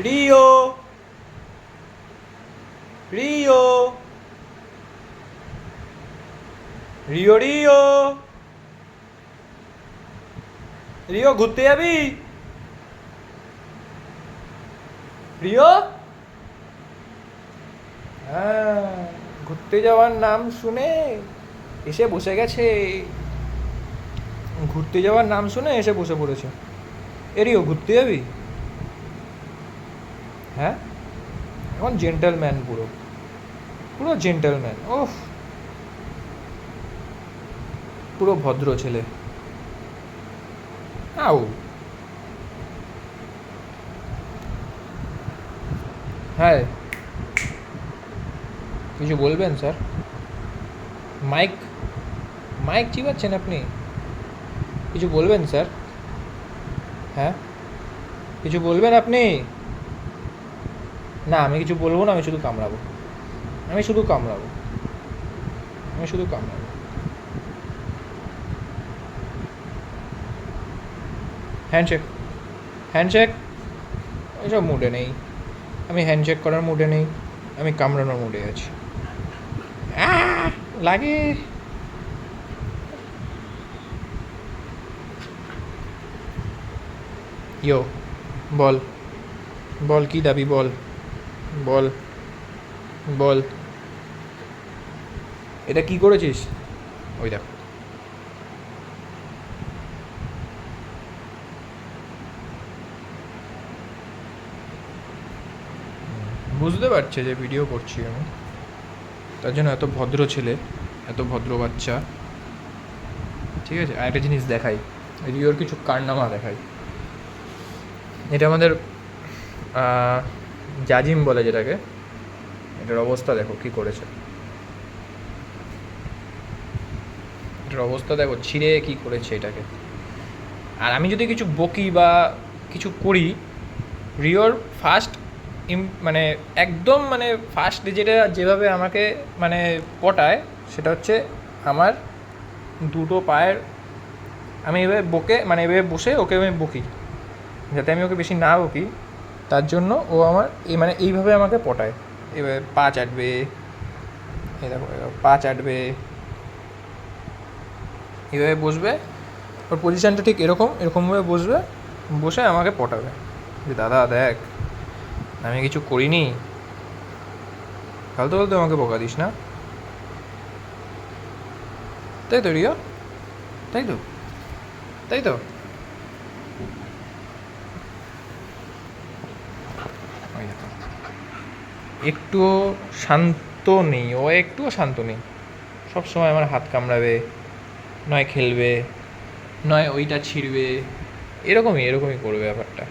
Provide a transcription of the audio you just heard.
Rio Rio Rio Rio Rio ঘুরতে যাবি? Rio, হ্যাঁ, ঘুরতে যাওয়ার নাম শুনে এসে বসে গেছে। ঘুরতে যাওয়ার নাম শুনে এসে বসে পড়েছে। রিও ঘুরতে যাবি? হ্যাঁ, এখন জেন্টলম্যান, পুরো পুরো জেন্টলম্যান। ওহ, পুরো ভদ্র ছেলে। আও, হ্যাঁ, কিছু বলবেন স্যার? মাইক মাইক চিবাচ্ছেন আপনি? কিছু বলবেন স্যার? হ্যাঁ, কিছু বলবেন আপনি? না, আমি কিছু বলবো না, আমি শুধু কামড়াবো। আমি শুধু কামড়াবো। আমি শুধু কামড়াবো। Handshake, handshake. এসব মুডে নেই আমি, হ্যান্ডশেক করার মুডে নেই আমি, কামড়ানোর মুডে আছি। লাগে। ইয়ো, বল, বল কি দাবি, বল, বল, বল। এটা কি করেছিস? ওই দেখ, বুঝতে পারছে যে ভিডিও করছি আমি, তার জন্য এত ভদ্র ছেলে, এত ভদ্র বাচ্চা। ঠিক আছে, আরেকটা জিনিস দেখাই, রিওর কিছু কারনামা দেখাই। এটা আমাদের জাজিম বলে যেটাকে, এটার অবস্থা দেখো কি করেছে। এটার অবস্থা দেখো, ছিঁড়ে কি করেছে এটাকে। আর আমি যদি কিছু বকি বা কিছু করি, রিওর ফার্স্ট মানে একদম মানে ফার্স্ট যেটা যেভাবে আমাকে মানে পটায়, সেটা হচ্ছে আমার দুটো পায়ের, আমি এভাবে বকে মানে এভাবে বসে ওকে আমি বকি, যাতে আমি ওকে বেশি না বকি, তার জন্য ও আমার মানে এইভাবে আমাকে পটায়। এভাবে পা চাটবে, এই দেখো পা চাটবে, এইভাবে বসবে, ওর পজিশানটা ঠিক এরকমভাবে বসবে, বসে আমাকে পটাবে যে দাদা দেখ আমি কিছু করিনি, ফালতু ফালতু আমাকে বকা দিস না। তাই তো রিয়া, তাই তো, তাই তো। একটুও শান্ত নেই ও, একটুও শান্ত নেই, সবসময় আমার হাত কামড়াবে, নয় খেলবে, নয় ওইটা ছিঁড়বে, এরকমই করবে ব্যাপারটা।